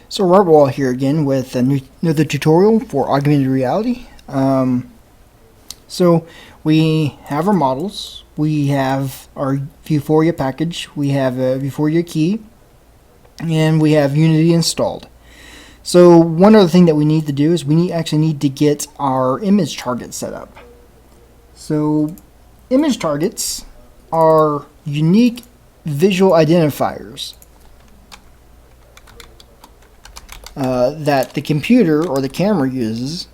So Robert Wall here again with another tutorial for augmented reality. So we have our models, we have our Vuforia package, we have a Vuforia key, and we have Unity installed. So one other thing that we need to do is we actually need to get our image target set up. So image targets are unique visual identifiers that the computer or the camera uses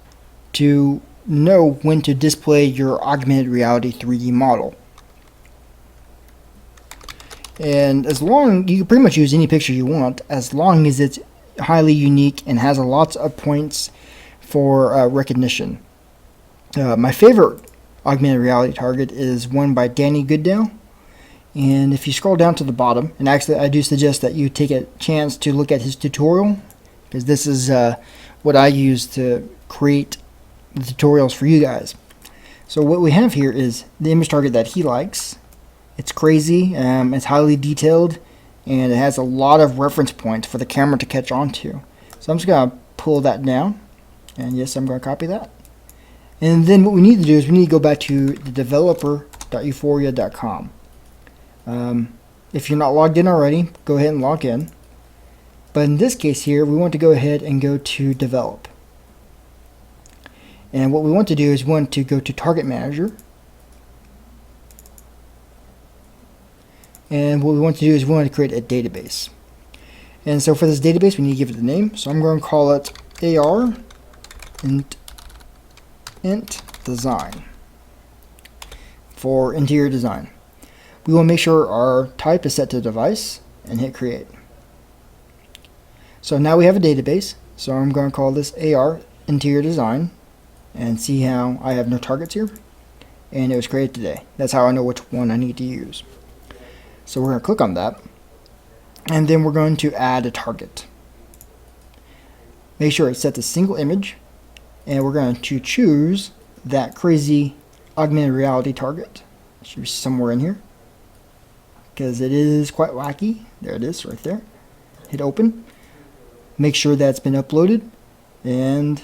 to know when to display your augmented reality 3D model. And as long, you can pretty much use any picture you want as long as it's highly unique and has lots of points for recognition. My favorite augmented reality target is one by Danny Goodale. And if you scroll down to the bottom, and actually I do suggest that you take a chance to look at his tutorial, because this is what I use to create the tutorials for you guys. So what we have here is the image target that he likes. It's crazy, it's highly detailed, and it has a lot of reference points for the camera to catch on to. So I'm just going to pull that down, and yes, I'm going to copy that. And then what we need to do is we need to go back to the developer.vuforia.com. If you're not logged in already, go ahead and log in. But in this case here, we want to go ahead and go to develop. And what we want to do is we want to go to target manager. And what we want to do is we want to create a database. And so for this database, we need to give it a name. So I'm going to call it AR int design for interior design. We will make sure our type is set to device and hit create. So now we have a database. So I'm going to call this AR interior design and see how I have no targets here. And it was created today. That's how I know which one I need to use. So we're going to click on that. And then we're going to add a target. Make sure it's set to single image. And we're going to choose that crazy augmented reality target. It should be somewhere in here, because it is quite wacky. There it is right there. Hit open. Make sure that's been uploaded and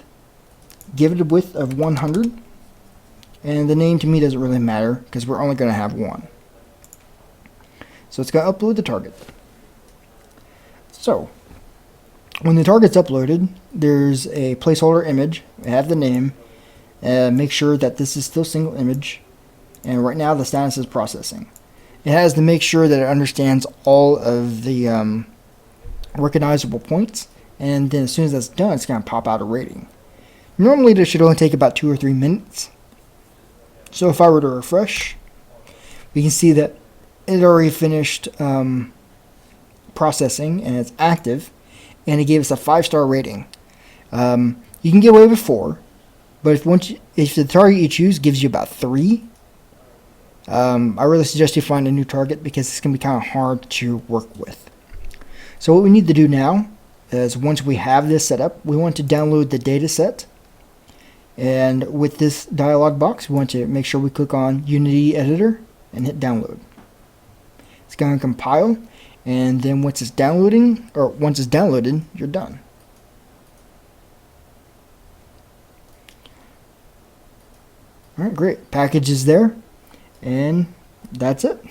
give it a width of 100. And the name to me doesn't really matter because we're only going to have one. So it's going to upload the target. So when the target's uploaded, there's a placeholder image. I have the name. Make sure that this is still single image. And right now the status is processing. It has to make sure that it understands all of the recognizable points, and then as soon as that's done, it's going to pop out a rating. Normally this should only take about 2 or 3 minutes. So if I were to refresh, we can see that it already finished processing and it's active, and it gave us a 5-star rating. You can get away with 4, but if the target you choose gives you about 3, I really suggest you find a new target because it's going to be kind of hard to work with. So what we need to do now is, once we have this set up, we want to download the data set. And with this dialog box, we want to make sure we click on Unity Editor and hit download. It's going to compile, and then once it's downloaded, you're done. Alright, great. Package is there, and that's it.